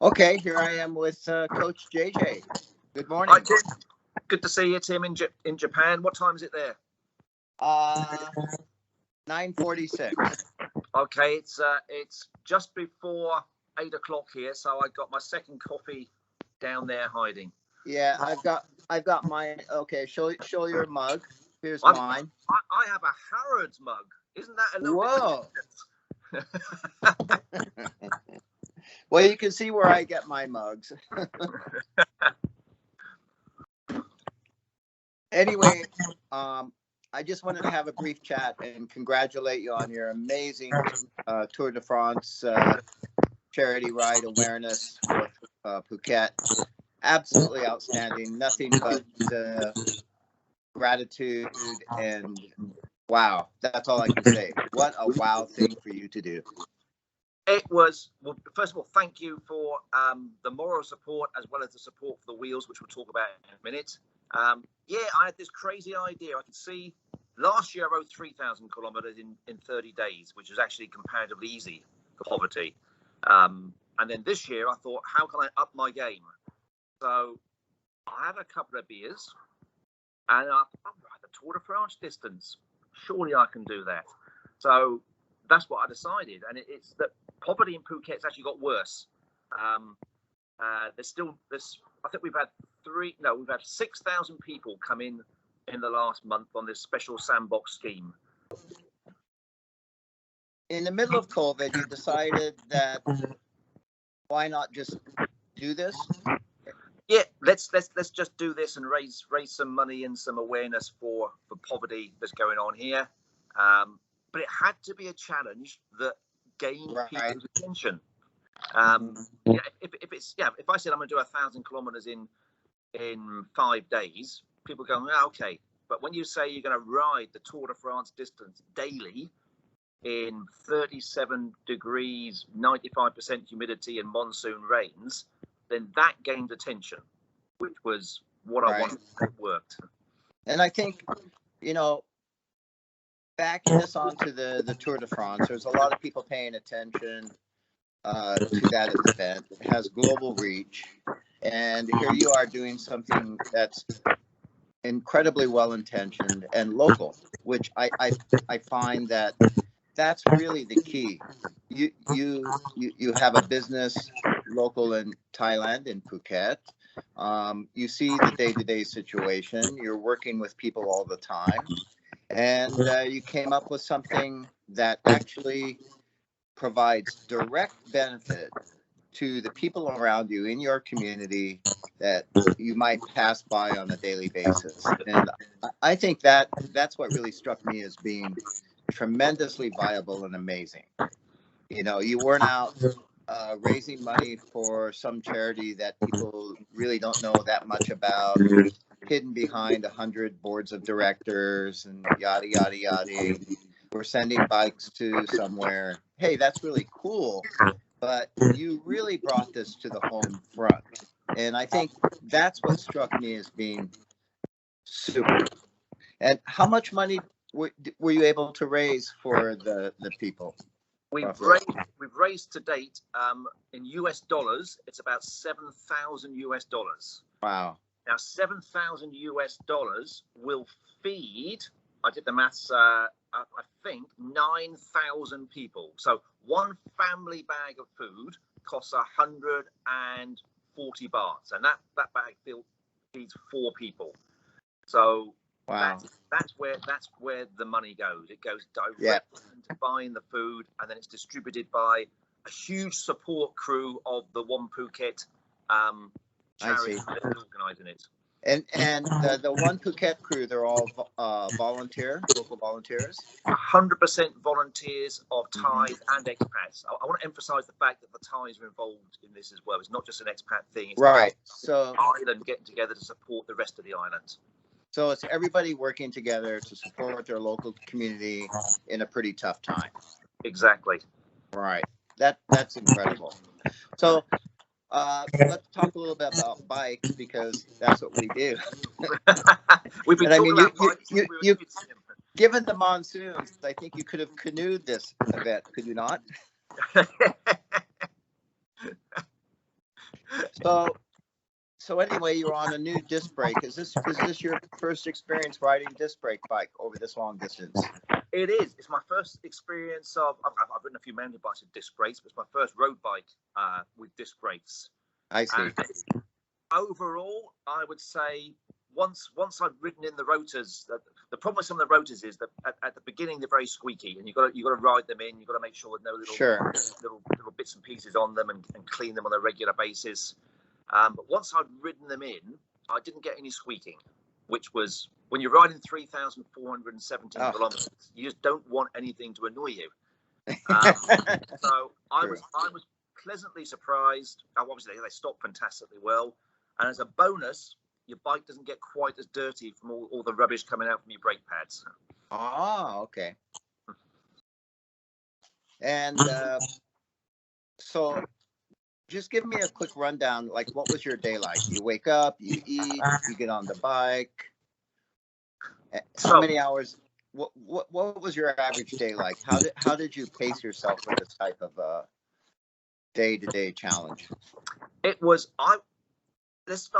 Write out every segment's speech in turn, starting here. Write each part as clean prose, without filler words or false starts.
Okay, here I am with Coach JJ. Good Hi, morning. Tim. Good to see you, Tim, in Japan. What time is it there? 9:46. Okay, it's just before 8 o'clock here, so I got my second coffee down there hiding. Yeah, I've got mine. Okay, show your mug. Here's I mine. have a Harrods mug. Isn't that a little Whoa. bit? Well, you can see where I get my mugs. Anyway, I just wanted to have a brief chat and congratulate you on your amazing Tour de France charity ride awareness for Phuket. Absolutely outstanding. Nothing but gratitude and wow. That's all I can say. What a wow thing for you to do. It was, well, first of all, thank you for the moral support as well as the support for the wheels, which we'll talk about in a minute. Yeah, I had this crazy idea. I could see last year I rode 3,000 kilometers in 30 days, which was actually comparatively easy for poverty. And then this year I thought, how can I up my game? So I had a couple of beers and I thought, the Tour de France distance. Surely I can do that. So that's what I decided. And it's that poverty in Phuket's actually got worse. There's still this. I think we've had 6,000 people come in the last month on this special sandbox scheme. In the middle of COVID, you decided that why not just do this? Yeah, let's just do this and raise some money and some awareness for poverty that's going on here. But it had to be a challenge that gained people's attention. If I said I'm going to do 1,000 kilometers in 5 days, people go, okay. But when you say you're going to ride the Tour de France distance daily in 37 degrees, 95% humidity and monsoon rains, then that gained attention, which was what I wanted. It worked. And I think, backing this onto the Tour de France, there's a lot of people paying attention to that event. It has global reach. And here you are doing something that's incredibly well-intentioned and local, which I find that's really the key. You have a business local in Thailand, in Phuket. You see the day-to-day situation. You're working with people all the time. And you came up with something that actually provides direct benefit to the people around you in your community that you might pass by on a daily basis. And I think that's what really struck me as being tremendously viable and amazing. You weren't out raising money for some charity that people really don't know that much about, hidden behind 100 boards of directors and yada, yada, yada. We're sending bikes to somewhere. Hey, that's really cool. But you really brought this to the home front. And I think that's what struck me as being super. And how much money were you able to raise for the people? We've raised to date in US dollars. It's about 7,000 US dollars. Wow. Now 7,000 US dollars will feed. I did the maths. I think 9,000 people. So one family bag of food costs 140 bahts, and that bag feeds 4 people. So wow. That's where the money goes. It goes directly into buying the food, and then it's distributed by a huge support crew of the One Phuket charity that's organising it. And the One Phuket crew, they're all local volunteers? 100% volunteers of Thais and expats. I want to emphasise the fact that the Thais are involved in this as well. It's not just an expat thing. It's right. So island getting together to support the rest of the island. So it's everybody working together to support their local community in a pretty tough time. Exactly. Right. That's incredible. So let's talk a little bit about bikes, because that's what we do. We've been talking about bikes since we were kids. Given the monsoons, I think you could have canoed this event, could you not? So anyway, you're on a new disc brake. Is this your first experience riding disc brake bike over this long distance? It is. It's my first experience of. I've ridden a few mountain bikes with disc brakes, but it's my first road bike with disc brakes. I see. And overall, I would say once I've ridden in the rotors, the problem with some of the rotors is that at the beginning they're very squeaky, and you got to ride them in. You've got to make sure that no little bits and pieces on them, and clean them on a regular basis. But once I'd ridden them in, I didn't get any squeaking, which was when you're riding 3,417 kilometers, you just don't want anything to annoy you. So I was pleasantly surprised. Obviously, they stop fantastically well, and as a bonus, your bike doesn't get quite as dirty from all the rubbish coming out from your brake pads. Oh, okay. And so just give me a quick rundown. Like, what was your day like? You wake up, you eat, you get on the bike. How many hours? What was your average day like? How did you pace yourself for this type of day-to-day challenge? It was let's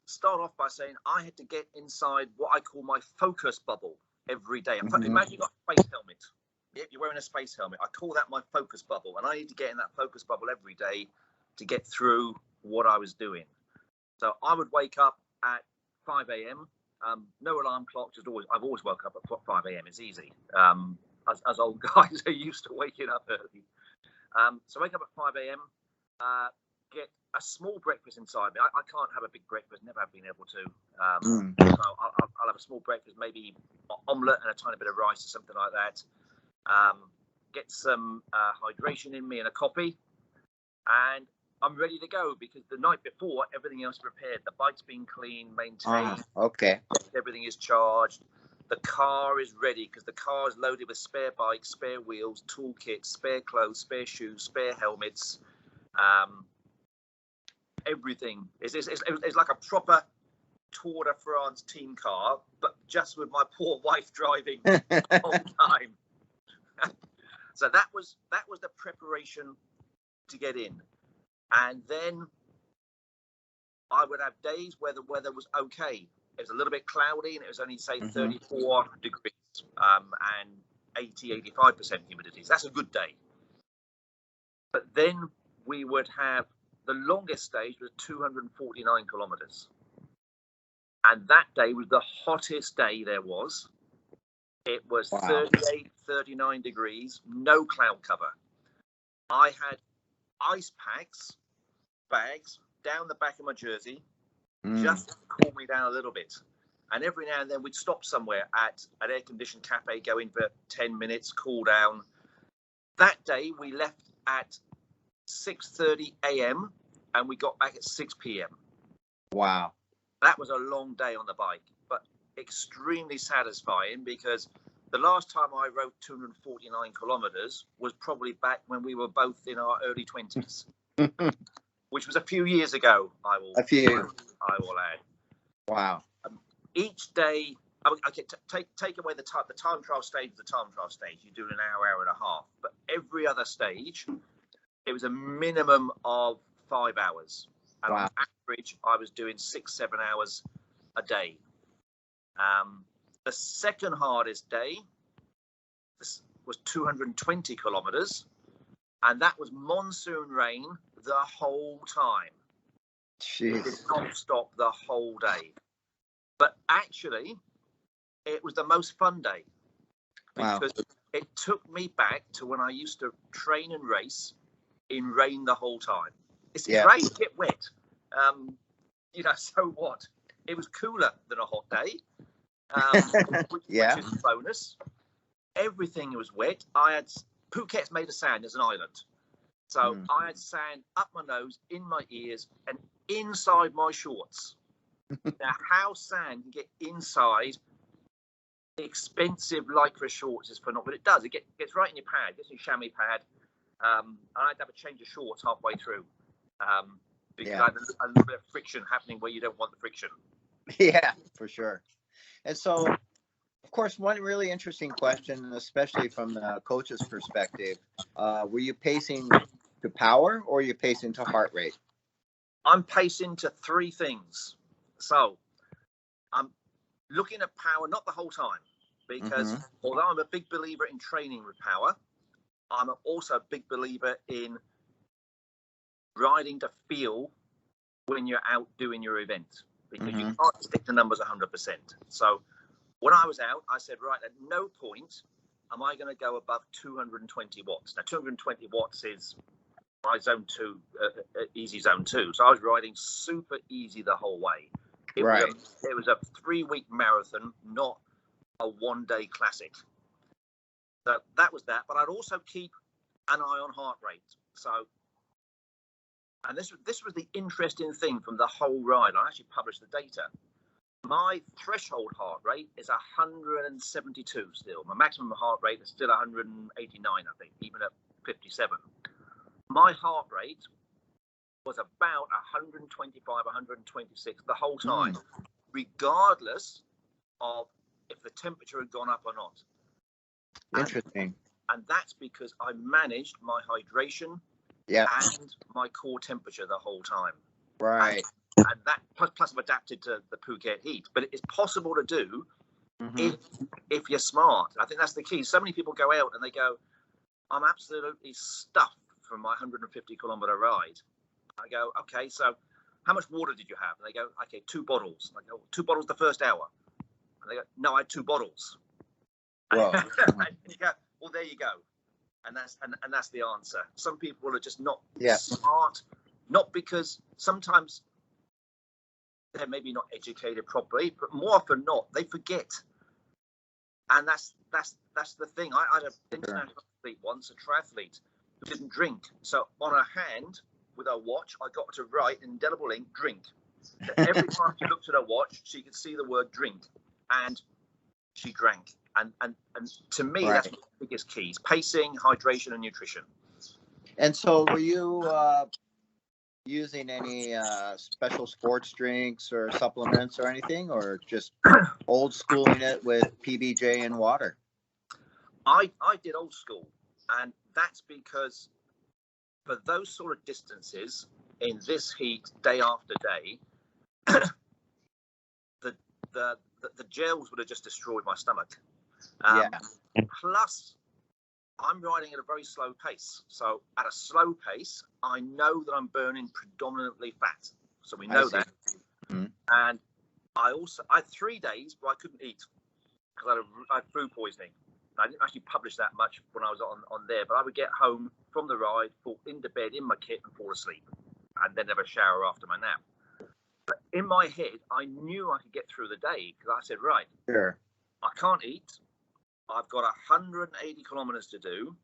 start off by saying I had to get inside what I call my focus bubble every day. Imagine you've got a space helmet. Yep, you're wearing a space helmet. I call that my focus bubble, and I need to get in that focus bubble every day to get through what I was doing. So I would wake up at 5 a.m. No alarm clock. I've always woke up at 5 a.m. It's easy. As old guys are used to waking up early. So wake up at 5 a.m. Get a small breakfast inside me. I can't have a big breakfast. Never have been able to. So I'll have a small breakfast, maybe omelette and a tiny bit of rice or something like that. Get some hydration in me and a coffee, and I'm ready to go because the night before everything else is prepared. The bike's been cleaned, maintained. Okay. Everything is charged. The car is ready because the car is loaded with spare bikes, spare wheels, toolkits, spare clothes, spare shoes, spare helmets. Everything. It's like a proper Tour de France team car, but just with my poor wife driving all the time. So that was the preparation to get in, and then I would have days where the weather was okay. It was a little bit cloudy, and it was only say 34 degrees and 80-85% humidity. So that's a good day. But then we would have the longest stage was 249 kilometers, and that day was the hottest day there was. It was 38, 39 degrees, no cloud cover. I had ice bags down the back of my jersey, just to cool me down a little bit. And every now and then we'd stop somewhere at an air-conditioned cafe, go in for 10 minutes, cool down. That day we left at 6:30 a.m. and we got back at 6 p.m. Wow. That was a long day on the bike, but extremely satisfying because the last time I rode 249 kilometers was probably back when we were both in our early 20s, which was a few years ago. I will add. Wow. Each day, take away the time trial stage. The time trial stage, you do an hour and a half, but every other stage, it was a minimum of 5 hours. And on average, I was doing 6-7 hours a day. The second hardest day was 220 kilometers, and that was monsoon rain the whole time. Jeez. It did not stop the whole day. But actually, it was the most fun day because it took me back to when I used to train and race in rain the whole time. It's great to get wet. So what? It was cooler than a hot day, which is a bonus. Everything was wet. Phuket's made of sand as an island. So I had sand up my nose, in my ears, and inside my shorts. Now, how sand can get inside expensive lycra shorts is phenomenal. But it does. It gets right in your pad. It gets in your chamois pad. And I had to have a change of shorts halfway through because I had a little bit of friction happening where you don't want the friction. Yeah, for sure. And so, of course, one really interesting question, especially from the coach's perspective, were you pacing to power or were you pacing to heart rate? I'm pacing to 3 things. So I'm looking at power, not the whole time, because although I'm a big believer in training with power, I'm also a big believer in riding to feel when you're out doing your event, because you can't stick to numbers 100%. So when I was out, I said, right, at no point am I going to go above 220 watts. Now, 220 watts is my zone 2, easy zone 2. So I was riding super easy the whole way. It was a 3-week marathon, not a 1-day classic. So that was that. But I'd also keep an eye on heart rate. So, and this was the interesting thing from the whole ride. I actually published the data. My threshold heart rate is 172 still. My maximum heart rate is still 189, I think, even at 57. My heart rate was about 125, 126 the whole time, regardless of if the temperature had gone up or not. Interesting. And that's because I managed my hydration and my core temperature the whole time. Right. And that plus I've adapted to the Phuket heat. But it's possible to do if you're smart. I think that's the key. So many people go out and they go, I'm absolutely stuffed from my 150 kilometer ride. I go, okay, so how much water did you have? And they go, okay, 2 bottles. I go, 2 bottles the first hour. And they go, no, I had 2 bottles. Whoa. And you go, well, there you go. And that's the answer. Some people are just not smart, not because sometimes they're maybe not educated properly, but more often not, they forget. And that's the thing. I had an international athlete once, a triathlete, who didn't drink. So on her hand, with her watch, I got her to write in indelible ink, drink. So every time she looked at her watch, she could see the word drink, and she drank. And to me, that's the biggest keys: pacing, hydration, and nutrition. And so, were you using any special sports drinks or supplements or anything, or just old schooling it with PBJ and water? I did old school, and that's because for those sort of distances in this heat, day after day, the gels would have just destroyed my stomach. Plus, I'm riding at a very slow pace. So at a slow pace, I know that I'm burning predominantly fat. So we know that. And I had 3 days where I couldn't eat because I had food poisoning. I didn't actually publish that much when I was on there, but I would get home from the ride, fall into bed in my kit and fall asleep, and then have a shower after my nap. But in my head, I knew I could get through the day because I said, right, I can't eat. I've got 180 kilometers to do,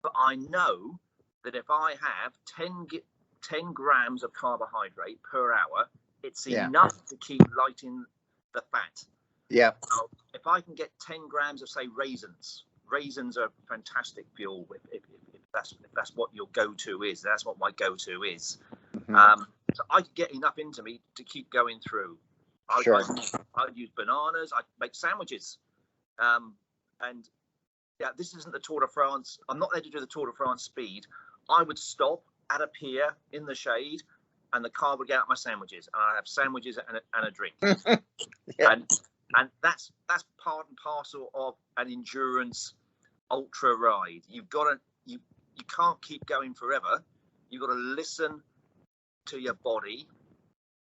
but I know that if I have 10 grams of carbohydrate per hour, it's enough to keep lighting the fat. Yeah. So if I can get 10 grams of, say, raisins are fantastic fuel. If that's what your go-to is, that's what my go-to is. So I could get enough into me to keep going through. I'd use bananas. I'd make sandwiches. And this isn't the Tour de France. I'm not there to do the Tour de France speed. I would stop at a pier in the shade, and the car would get out my sandwiches, and I'd have sandwiches and a drink. And that's part and parcel of an endurance ultra ride. You can't keep going forever. You've got to listen to your body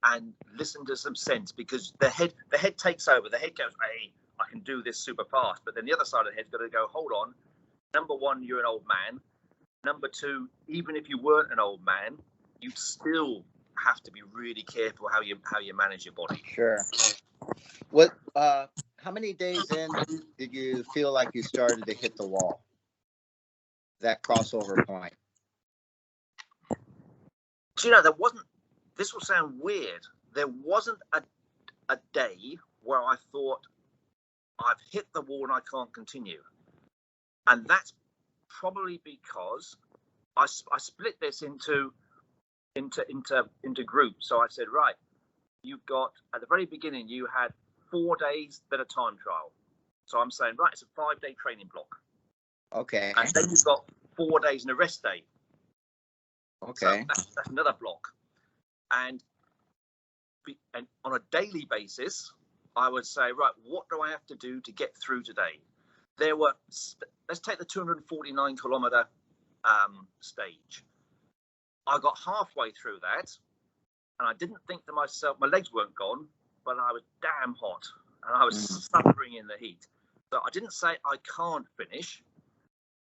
and listen to some sense, because the head takes over. The head goes, hey, I can do this super fast. But then the other side of the head's got to go, hold on. Number one, you're an old man. Number two, even if you weren't an old man, you still have to be really careful how you manage your body. Sure. How many days in did you feel like you started to hit the wall? That crossover point? Do you know, this will sound weird. There wasn't a day where I thought, I've hit the wall and I can't continue. And that's probably because I split this into groups. So I said, right, you've got, at the very beginning, you had 4 days, then a time trial. So I'm saying, right, it's a 5-day training block. Okay. And then you've got 4 days and a rest day. Okay. So that's another block. and on a daily basis, I would say, right, what do I have to do to get through today? There were, let's take the 249 kilometer stage. I got halfway through that, and I didn't think to myself, my legs weren't gone, but I was damn hot, and I was suffering in the heat. So I didn't say I can't finish.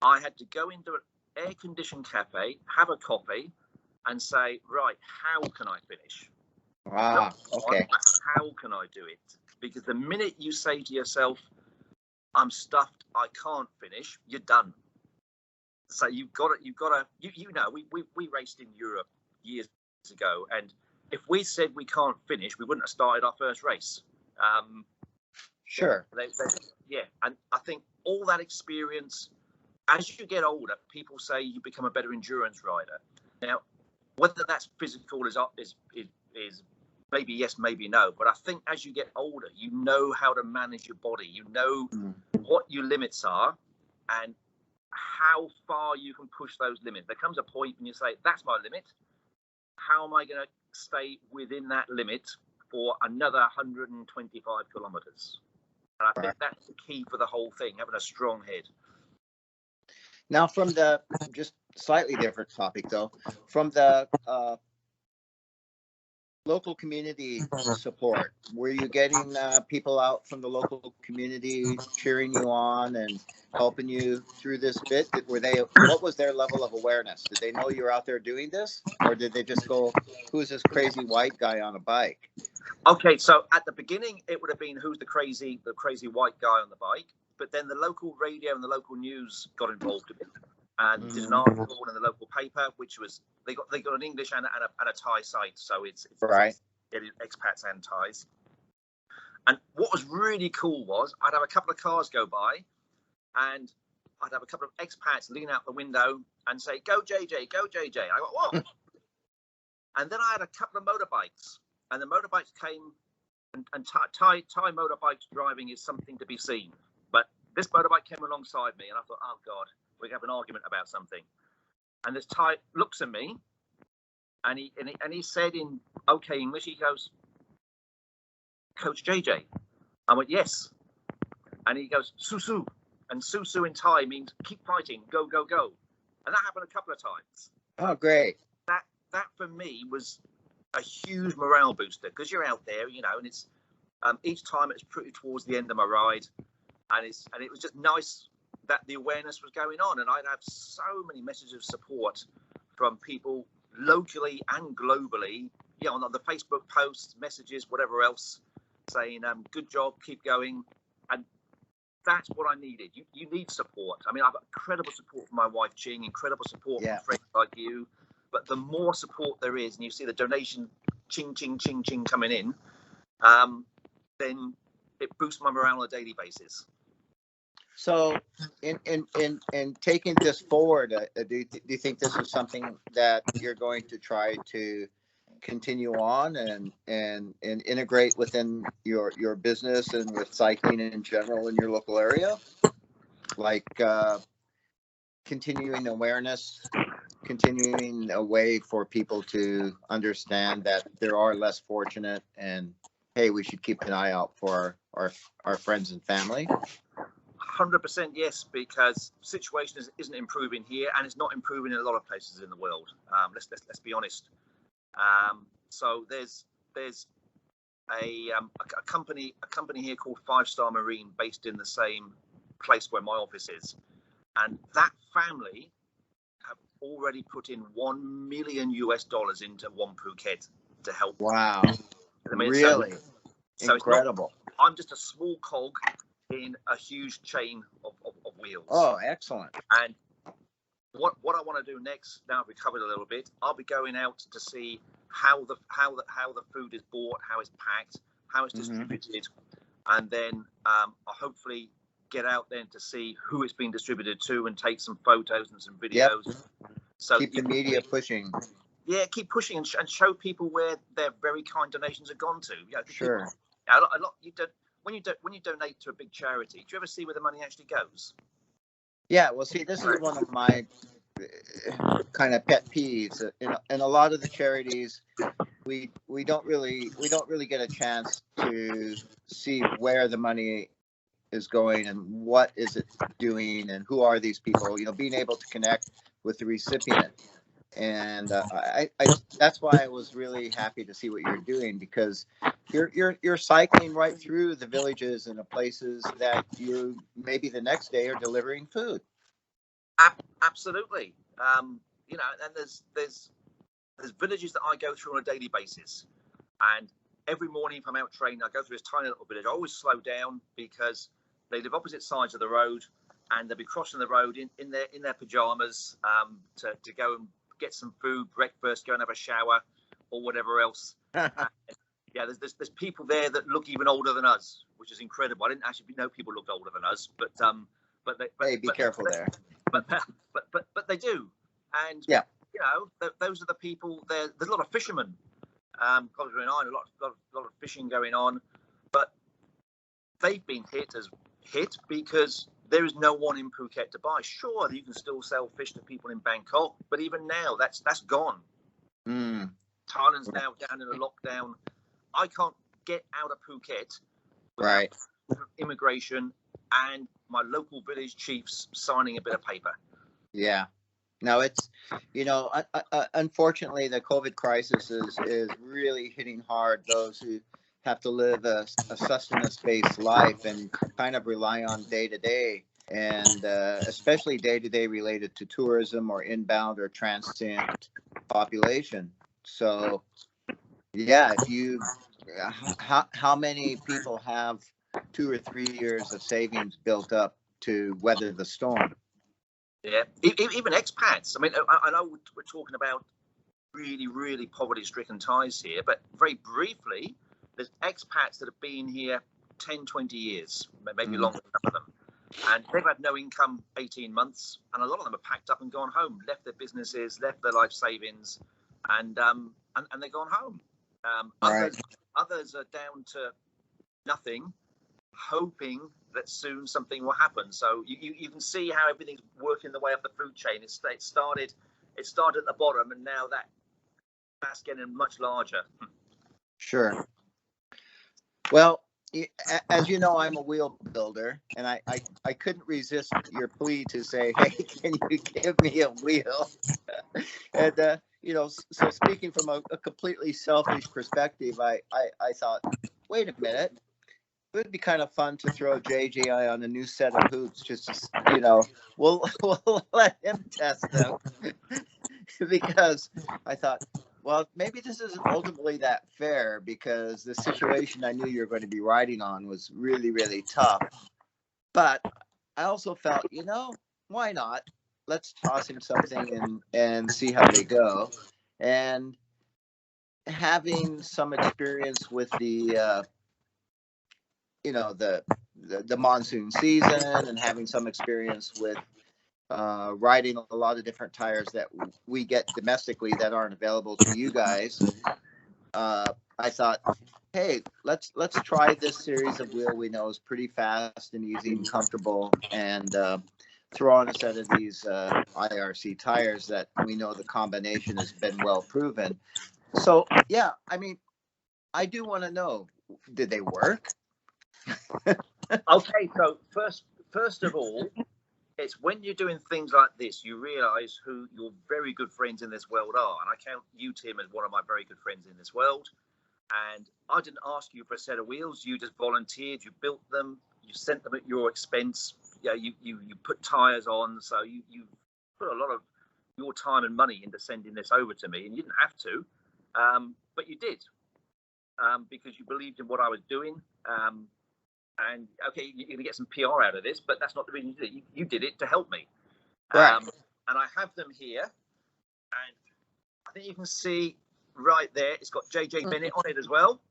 I had to go into an air-conditioned cafe, have a coffee, and say, right, how can I finish? Ah, okay. How can I do it? Because the minute you say to yourself, I'm stuffed, I can't finish, you're done. So you've got to, you know, we raced in Europe years ago, and if we said we can't finish, we wouldn't have started our first race. Sure. Yeah, and I think all that experience, as you get older, people say you become a better endurance rider. Now, whether that's physical is maybe yes, maybe no. But I think as you get older, you know how to manage your body. You know what your limits are and how far you can push those limits. There comes a point when you say, that's my limit. How am I going to stay within that limit for another 125 kilometers? And I think that's the key for the whole thing, having a strong head. Now, from the just slightly different topic, though, from the local community support, were you getting people out from the local community cheering you on and helping you through this bit? What was their level of awareness? Did they know you were out there doing this, or did they just go, who's this crazy white guy on a bike? Okay, so at the beginning, it would have been who's the crazy white guy on the bike. But then the local radio and the local news got involved a bit and did an article in the local paper, which was they got an English and a Thai site, so it's right. It is expats and Thais. And what was really cool was I'd have a couple of cars go by, and I'd have a couple of expats lean out the window and say, "Go JJ, go JJ." I got what? And then I had a couple of motorbikes, and the motorbikes came, and Thai motorbikes driving is something to be seen. But this motorbike came alongside me, and I thought, oh God, we have an argument about something. And this Thai looks at me, and he said in okay English, he goes, "Coach JJ." I went, "Yes." And he goes, "Susu." And Susu in Thai means keep fighting, go, go, go. And that happened a couple of times. Oh, great. That for me was a huge morale booster, because you're out there, you know, and it's each time it's pretty towards the end of my ride, and it was just nice that the awareness was going on, and I'd have so many messages of support from people locally and globally, you know, on the Facebook posts, messages, whatever else, saying good job, keep going. And that's what I needed. You need support. I mean, I've got incredible support from my wife Ching, incredible support from friends like you, but the more support there is, and you see the donation ching ching ching ching coming in, then it boosts my morale on a daily basis. So in taking this forward, do you think this is something that you're going to try to continue on and integrate within your business and with cycling in general in your local area? Like continuing awareness, continuing a way for people to understand that there are less fortunate, and hey, we should keep an eye out for our friends and family. 100% yes, because the situation isn't improving here, and it's not improving in a lot of places in the world. Let's be honest. So there's a company here called 5-Star Marine, based in the same place where my office is, and that family have already put in $1 million into One Phuket to help. Wow! I mean, really? So incredible. I'm just a small cog in a huge chain of wheels. Oh, excellent. And what I want to do next, now we covered a little bit, I'll be going out to see how the food is bought, how it's packed, how it's distributed, and then I'll hopefully get out then to see who it's being distributed to and take some photos and some videos. Yep. So keep the media pushing. Yeah, keep pushing and show people where their very kind donations have gone to. Yeah, sure. People, a lot you don't. When you donate to a big charity, do you ever see where the money actually goes? Yeah, well, see, this is one of my kind of pet peeves. In a lot of the charities, we don't really get a chance to see where the money is going and what is it doing and who are these people. Being able to connect with the recipient. And I that's why I was really happy to see what you're doing, because you're cycling right through the villages and the places that you maybe the next day are delivering food. Absolutely. And there's villages that I go through on a daily basis, and every morning if I'm out training, I go through this tiny little village. I always slow down because they live opposite sides of the road, and they'll be crossing the road in their pajamas to go and get some food, breakfast, go and have a shower, or whatever else. Yeah, there's people there that look even older than us, which is incredible. I didn't actually know people looked older than us, but Hey, be careful there. But they do, and yeah, those are the people. There's a lot of fishermen, going on, a lot of fishing going on, but they've been hit because there is no one in Phuket to buy. Sure, you can still sell fish to people in Bangkok, but even now, that's gone. Thailand's now down in a lockdown. I can't get out of Phuket without immigration and my local village chiefs signing a bit of paper. Yeah. No, it's, unfortunately, the COVID crisis is really hitting hard those who have to live a sustenance-based life and kind of rely on day-to-day, and especially day-to-day related to tourism or inbound or transient population. So, yeah, how many people have 2 or 3 years of savings built up to weather the storm? Yeah, even expats. I mean, I know we're talking about really, really poverty-stricken Thais here, but very briefly, there's expats that have been here 10, 20 years, maybe longer, some of them. And they've had no income 18 months, and a lot of them have packed up and gone home, left their businesses, left their life savings, and they've gone home. Others are down to nothing, hoping that soon something will happen. So you can see how everything's working the way up the food chain. It started at the bottom, and now that's getting much larger. Sure. Well, as you know, I'm a wheel builder, and I couldn't resist your plea to say, hey, can you give me a wheel? And so speaking from a completely selfish perspective, I thought, wait a minute, it would be kind of fun to throw JJI on a new set of hoops. Just we'll let him test them because I thought, well, maybe this isn't ultimately that fair, because the situation I knew you were going to be riding on was really, really tough. But I also felt, why not? Let's toss him something and see how they go. And having some experience with the the monsoon season, and having some experience with riding a lot of different tires that we get domestically that aren't available to you guys, I thought, hey, let's try this series of wheel we know is pretty fast and easy and comfortable, and throw on a set of these IRC tires that we know the combination has been well proven. So yeah, I mean, I do want to know, did they work? Okay, so first of all, it's when you're doing things like this, you realise who your very good friends in this world are. And I count you, Tim, as one of my very good friends in this world. And I didn't ask you for a set of wheels. You just volunteered. You built them. You sent them at your expense. Yeah, you put tyres on. So you put a lot of your time and money into sending this over to me. And you didn't have to, but you did, because you believed in what I was doing. And okay, you're going to get some PR out of this, but that's not the reason you did it. You did it to help me. Right. And I have them here. And I think you can see right there, it's got JJ Bennett on it as well.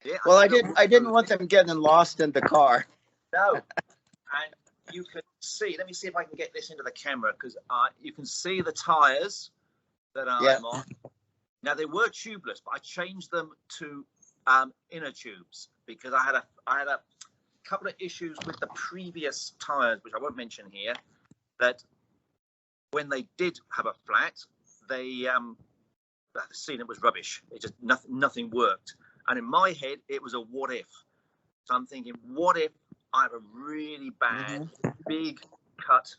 Yeah. Well, I didn't want them getting lost in the car. No. And you can see, let me see if I can get this into the camera, because you can see the tyres that I'm on. Now, they were tubeless, but I changed them to inner tubes, because I had a couple of issues with the previous tyres, which I won't mention here, that when they did have a flat, they seeing it was rubbish. It just nothing worked. And in my head, it was a what if. So I'm thinking, what if I have a really bad big cut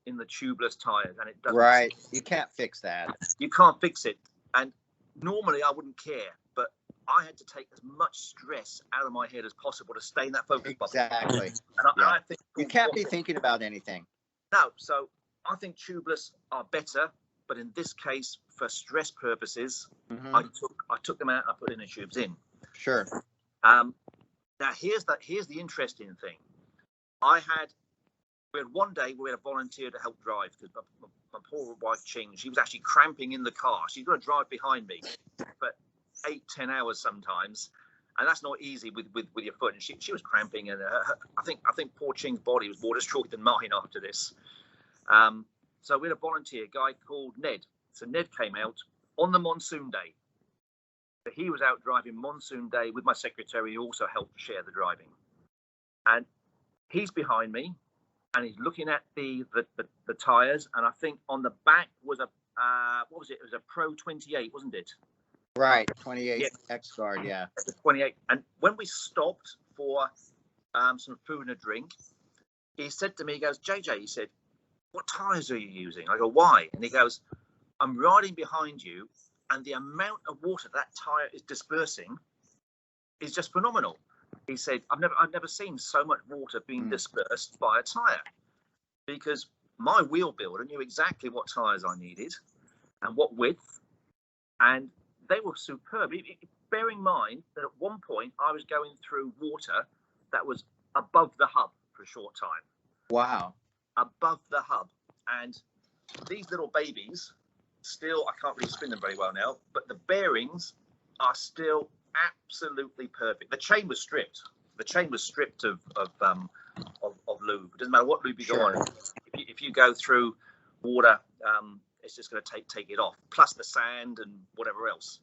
in the tubeless tires and it doesn't? Right. You can't fix that. You can't fix it. And normally I wouldn't care, but I had to take as much stress out of my head as possible to stay in that focus bubble. Exactly. And I think you can't be thinking about anything. No. So I think tubeless are better, but in this case, for stress purposes, I took them out and I put inner tubes in. Sure. Now here's the interesting thing. We had one day we had a volunteer to help drive because my poor wife Ching, she was actually cramping in the car. She's got to drive behind me for 8-10 hours sometimes, and that's not easy with your foot. And she was cramping, and I think poor Ching's body was more distraught than mine after this. So we had a volunteer guy called Ned. So Ned came out on the monsoon day. So he was out driving monsoon day with my secretary, who also helped share the driving. And he's behind me, and he's looking at the tires. And I think on the back was a what was it? It was a Pro 28, wasn't it? Right, 28 X-Guard, yeah. 28. And when we stopped for some food and a drink, he said to me, he goes, JJ, he said, what tires are you using? I go, why? And he goes, I'm riding behind you, and the amount of water that tire is dispersing is just phenomenal. He said, I've never seen so much water being dispersed by a tire, because my wheel builder knew exactly what tires I needed and what width, and they were superb. Bear in mind that at one point I was going through water that was above the hub for a short time. Wow. Above the hub. And these little babies, still, I can't really spin them very well now, but the bearings are still absolutely perfect. The chain was stripped. The chain was stripped of lube. It doesn't matter what lube you go on. If you go through water, it's just going to take it off, plus the sand and whatever else.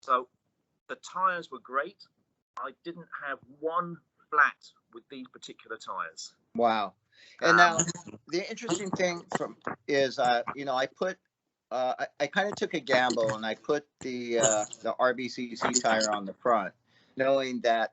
So the tires were great. I didn't have one flat with these particular tires. Wow. And now the interesting thing is, I put, I kind of took a gamble, and I put the RBCC tire on the front, knowing that,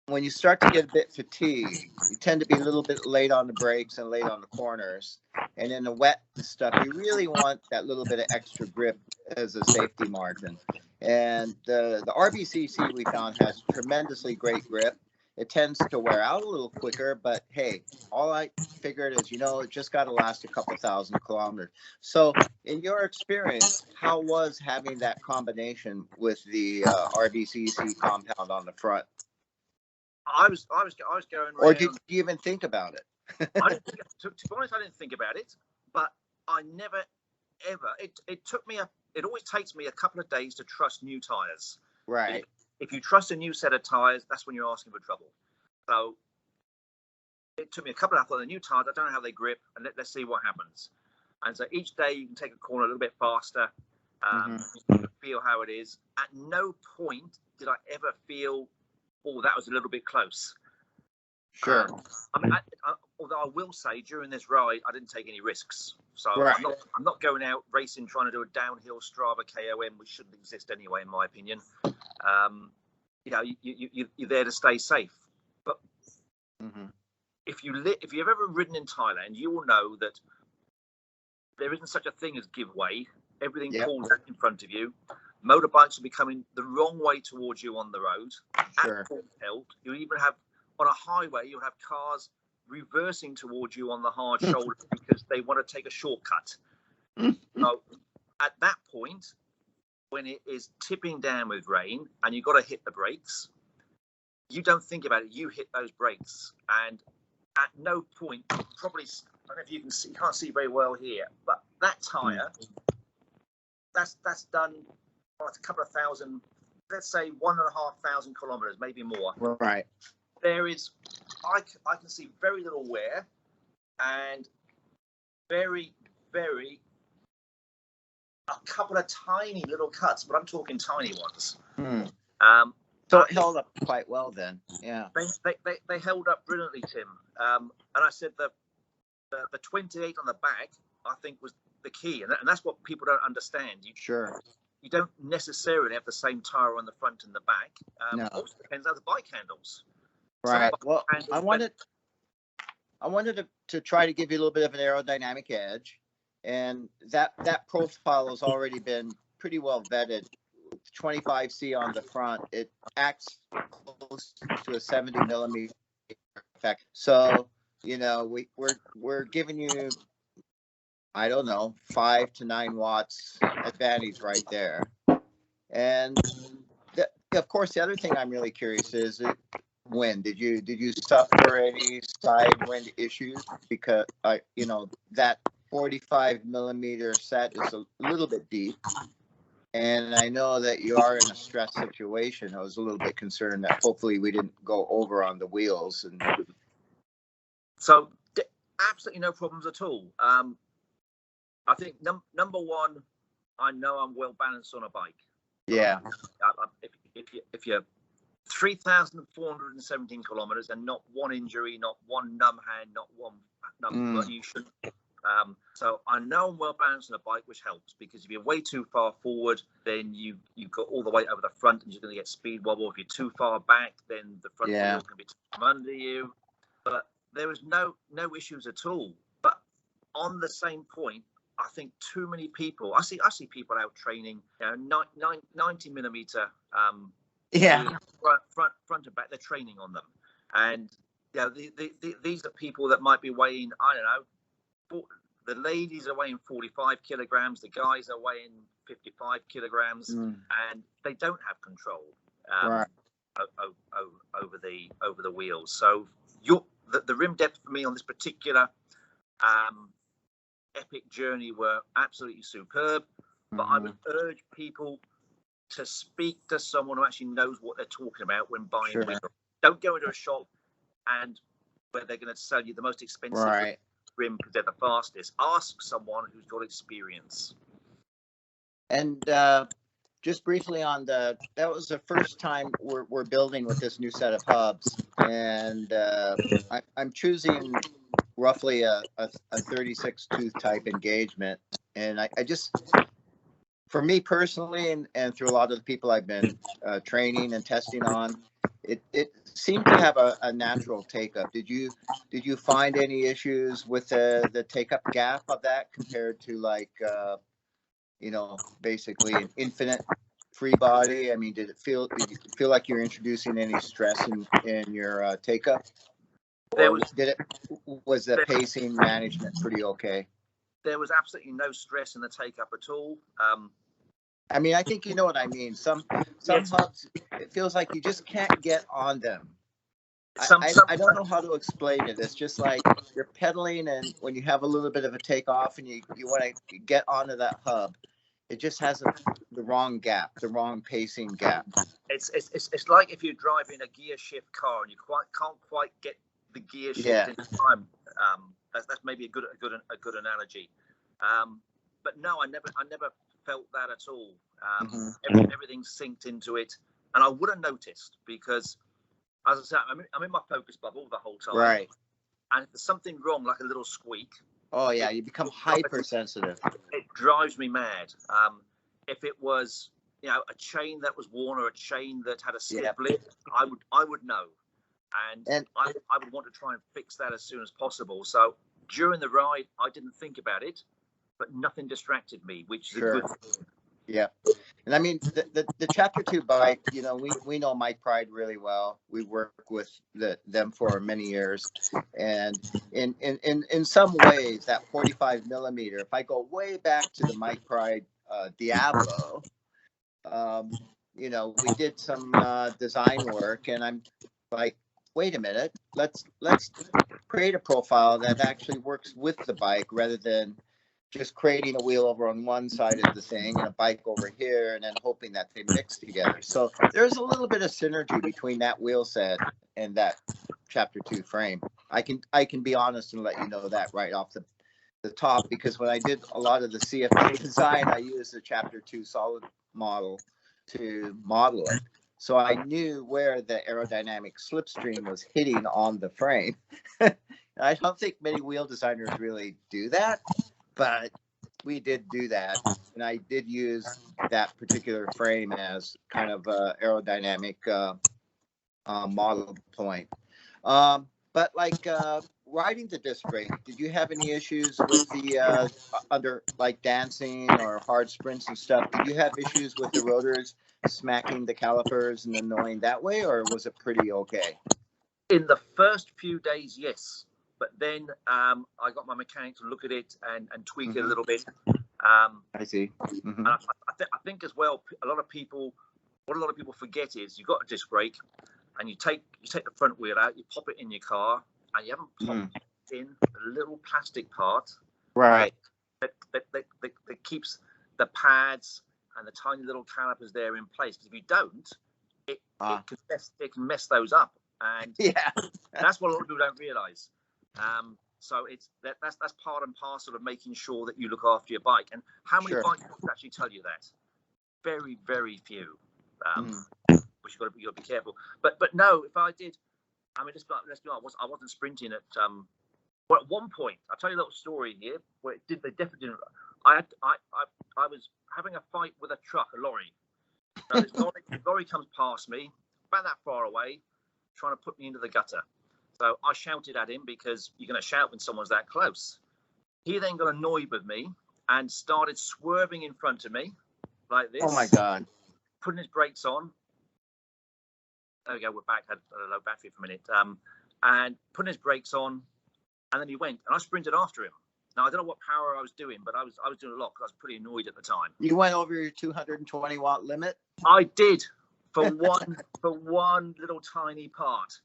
when you start to get a bit fatigued, you tend to be a little bit late on the brakes and late on the corners. And in the wet stuff, you really want that little bit of extra grip as a safety margin. And the RBCC we found has tremendously great grip. It tends to wear out a little quicker, but hey, all I figured is, it just got to last a couple thousand kilometers. So in your experience, how was having that combination with the RBCC compound on the front? I was going around. Or did you even think about it? To be honest, I didn't think about it, but I never, ever, it always takes me a couple of days to trust new tires. Right. If you trust a new set of tires, that's when you're asking for trouble. So it took me a couple of, the new tires, I don't know how they grip, and let's see what happens. And so each day you can take a corner a little bit faster, feel how it is. At no point did I ever feel, oh, that was a little bit close. Sure. Although I will say, during this ride, I didn't take any risks. So right. I'm not going out racing, trying to do a downhill Strava KOM, which shouldn't exist anyway, in my opinion. You're there to stay safe. But if you've ever ridden in Thailand, you will know that there isn't such a thing as give way. Everything pulls out in front of you. Motorbikes will be coming the wrong way towards you on the road. Sure. At full tilt. You even have, on a highway, you'll have cars reversing towards you on the hard shoulder because they want to take a shortcut. So at that point, when it is tipping down with rain and you've got to hit the brakes, you don't think about it. You hit those brakes, and at no point, probably, I don't know if you can see, you can't see very well here, but that tire, that's done a couple of thousand, let's say 1,500 kilometers, maybe more. Right. There is, I can see very little wear, and very, very, a couple of tiny little cuts, but I'm talking tiny ones. So it held up quite well then. Yeah. They held up brilliantly, Tim. And I said the 28 on the back, I think, was the key, and that's what people don't understand. You don't necessarily have the same tire on the front and the back. No. It also depends how the bike handles. Right. Well, I wanted to try to give you a little bit of an aerodynamic edge, and that profile has already been pretty well vetted. 25C on the front, it acts close to a 70 millimeter effect. So, you know, we're giving you, I don't know, 5 to 9 watts advantage right there. And of course, the other thing I'm really curious is wind. Did you suffer any side wind issues? Because that 45 millimeter set is a little bit deep. And I know that you are in a stress situation. I was a little bit concerned that hopefully we didn't go over on the wheels. And so absolutely no problems at all. I think number one, I know I'm well balanced on a bike. Yeah. If you're 3,417 kilometers and not one injury, not one numb hand, not one numb, you shouldn't. So I know I'm well balanced on a bike, which helps, because if you're way too far forward, then you've got all the weight over the front and you're going to get speed wobble. If you're too far back, then the front wheel can be from under you. But there was no issues at all. But on the same point, I think too many people, I see people out training, 90 millimeter front and back, they're training on them. And these are people that might be weighing, I don't know, the ladies are weighing 45 kilograms, the guys are weighing 55 kilograms, and they don't have control over the wheels. So the rim depth for me on this particular epic journey were absolutely superb. But I would urge people to speak to someone who actually knows what they're talking about when buying wheels. Don't go into a shop and where they're going to sell you the most expensive rim because they're the fastest. Ask someone who's got experience. And just briefly on that was the first time we're building with this new set of hubs, and I'm choosing roughly a 36 tooth type engagement, and I just, for me personally, and through a lot of the people I've been training and testing on, it seemed to have a natural take up. Did you find any issues with the take up gap of that compared to basically an infinite free body? I mean, did you feel like you're introducing any stress in your take up? Was the pacing management pretty okay? There was absolutely no stress in the take up at all. I mean, I think you know what I mean. Some hubs, it feels like you just can't get on them. I don't know how to explain it. It's just like you're pedaling, and when you have a little bit of a takeoff and you want to get onto that hub, it just has the wrong gap, the wrong pacing gap. It's like if you're driving a gear shift car and you can't quite get the gear shift in time. That's maybe a good analogy. But no, I never felt that at all. Everything synced into it, and I would have noticed because, as I said, I'm in my focus bubble the whole time. Right. And if there's something wrong, like a little squeak. Oh yeah, you become hypersensitive. It drives me mad. If it was, a chain that was worn or a chain that had a slip lip, I would know, and I would want to try and fix that as soon as possible. So during the ride, I didn't think about it, but nothing distracted me, which is a good thing. Yeah. And I mean, the Chapter 2 bike, we know Mike Pride really well. We work with them for many years. And in some ways, that 45 millimeter, if I go way back to the Mike Pride Diablo, we did some design work, and I'm like, wait a minute, let's create a profile that actually works with the bike rather than just creating a wheel over on one side of the thing and a bike over here and then hoping that they mix together. So there's a little bit of synergy between that wheel set and that Chapter 2 frame. I can be honest and let you know that right off the top, because when I did a lot of the CFD design, I used the Chapter 2 solid model to model it. So I knew where the aerodynamic slipstream was hitting on the frame. I don't think many wheel designers really do that. But, we did do that, and I did use that particular frame as kind of aerodynamic model point. But like riding the disc brake, did you have any issues with the under like dancing or hard sprints and stuff? Did you have issues with the rotors smacking the calipers and annoying that way, or was it pretty okay? In the first few days, yes. But then I got my mechanic to look at it and tweak it a little bit. I see. And I think as well, what a lot of people forget is you've got a disc brake, and you take the front wheel out, you pop it in your car, and you haven't popped in a little plastic part, Right. That keeps the pads and the tiny little calipers there in place. Because if you don't, it can mess those up, and Yeah. that's what a lot of people don't realise. So that's part and parcel of making sure that you look after your bike. And how many bike shops actually tell you that? Very, very few. Which you've got to be careful. But no, if I did, I mean, let's be honest, I wasn't sprinting at. Well, at one point, I'll tell you a little story here where they definitely didn't. I was having a fight with a truck, a lorry. Now, this lorry comes past me, about that far away, trying to put me into the gutter. So I shouted at him, because you're going to shout when someone's that close. He then got annoyed with me and started swerving in front of me like this. Oh my God. Putting his brakes on. There we go, we're back. Had a low battery for a minute. And putting his brakes on, and then he went, and I sprinted after him. Now, I don't know what power I was doing, but I was doing a lot because I was pretty annoyed at the time. You went over your 220 watt limit? I did, for one little tiny part.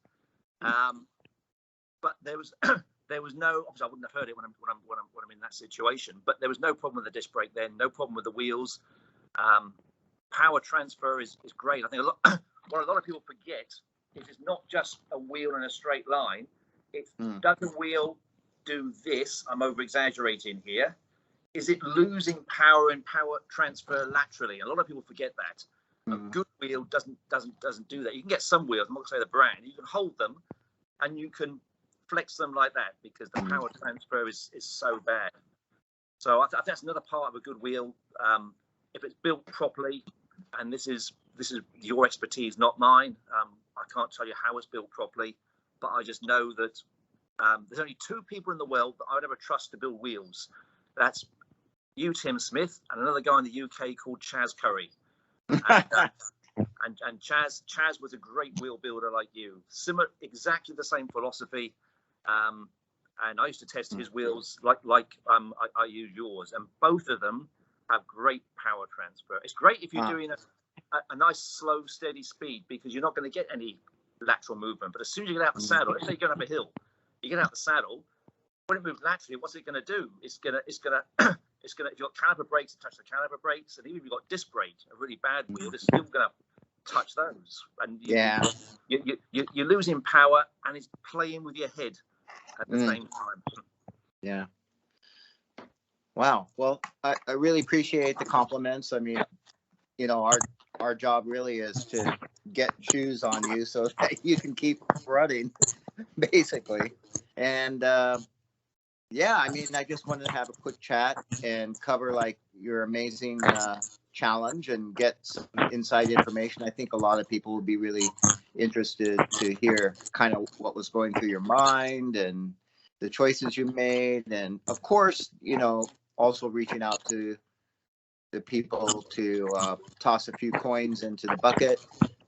But there was no, obviously I wouldn't have heard it when I'm in that situation, but there was no problem with the disc brake then, no problem with the wheels. Power transfer is great. I think what a lot of people forget is it's not just a wheel in a straight line. It's does the wheel do this? I'm over exaggerating here. Is it losing power and power transfer laterally? A lot of people forget that. A good wheel doesn't do that. You can get some wheels, I'm not going to say the brand, you can hold them and you can flex them like that, because the power transfer is so bad. So I think that's another part of a good wheel. If it's built properly, and this is your expertise, not mine. I can't tell you how it's built properly, but I just know that there's only two people in the world that I would ever trust to build wheels. That's you, Tim Smith, and another guy in the UK called Chaz Curry. And Chaz was a great wheel builder like you. Similar, exactly the same philosophy. And I used to test his wheels like I use yours, and both of them have great power transfer. It's great if you're doing a nice, slow, steady speed, because you're not going to get any lateral movement. But as soon as you get out the saddle, let's say you're going up a hill, you get out the saddle. When it moves laterally, what's it going to do? It's gonna. If you've got caliper brakes, touch the caliper brakes, and even if you've got disc brakes, a really bad wheel, it's still going to touch those. And you're losing power, and it's playing with your head at the same time. Yeah. Wow. Well, I really appreciate the compliments. I mean, you know, our job really is to get shoes on you so that you can keep running, basically. And yeah, I mean, I just wanted to have a quick chat and cover like your amazing challenge and get some inside information. I think a lot of people would be really interested to hear kind of what was going through your mind and the choices you made. And of course, you know, also reaching out to the people to toss a few coins into the bucket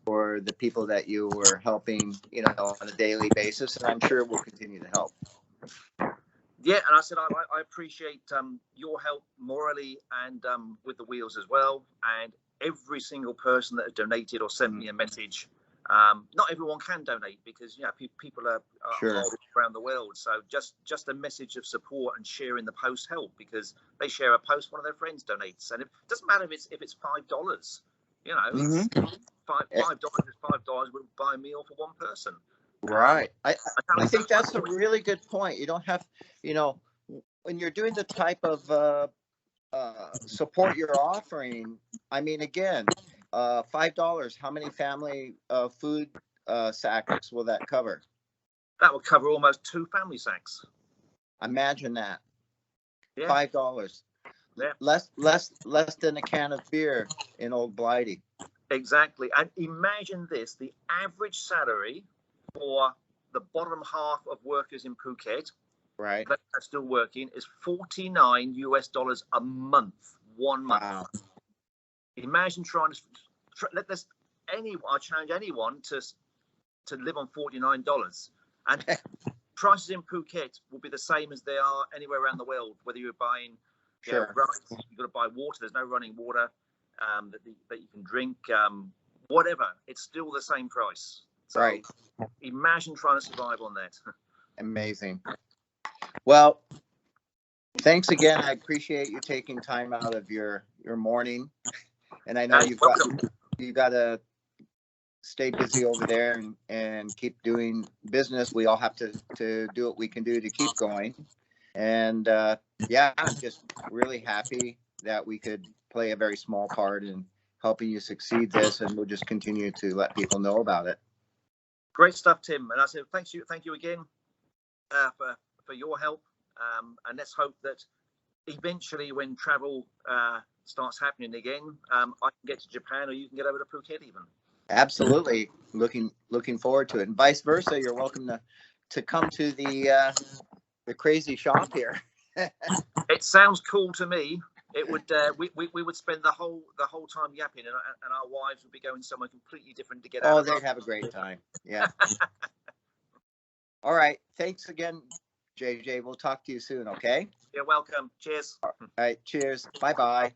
for the people that you were helping, you know, on a daily basis. And I'm sure we'll continue to help. Yeah, and I said I appreciate your help morally and with the wheels as well, and every single person that has donated or sent me a message. Not everyone can donate because people are around the world. So just a message of support and sharing the post help, because they share a post, one of their friends donates, and it doesn't matter if it's $5. You know, $5 is $5. Would buy a meal for one person. Right. I think that's a really good point. You don't have, you know, when you're doing the type of support you're offering, I mean, again, $5, how many family food sacks will that cover? That will cover almost 2 family sacks. Imagine that. Yeah. $5. less than a can of beer in Old Blighty. Exactly. And imagine this, the average salary for the bottom half of workers in Phuket Right. that are still working is $49 a month, 1 month. Wow. Imagine trying to I challenge anyone to live on $49. And prices in Phuket will be the same as they are anywhere around the world, whether you're buying Sure. you've got to buy water, there's no running water that you can drink, whatever, it's still the same price. So right. Imagine trying to survive on that. Amazing. Well, thanks again. I appreciate you taking time out of your morning. And I know you got to stay busy over there and keep doing business. We all have to do what we can do to keep going. And yeah, I'm just really happy that we could play a very small part in helping you succeed this, and we'll just continue to let people know about it. Great stuff, Tim. And I said thank you again for your help. And let's hope that eventually, when travel starts happening again, I can get to Japan, or you can get over to Phuket even. Absolutely, looking forward to it, and vice versa. You're welcome to come to the crazy shop here. It sounds cool to me. It would we would spend the whole time yapping, and our wives would be going somewhere completely different to get out. Oh, they'd have a great time. Yeah. All right. Thanks again, JJ. We'll talk to you soon. Okay. You're welcome. Cheers. All right. Cheers. Bye-bye.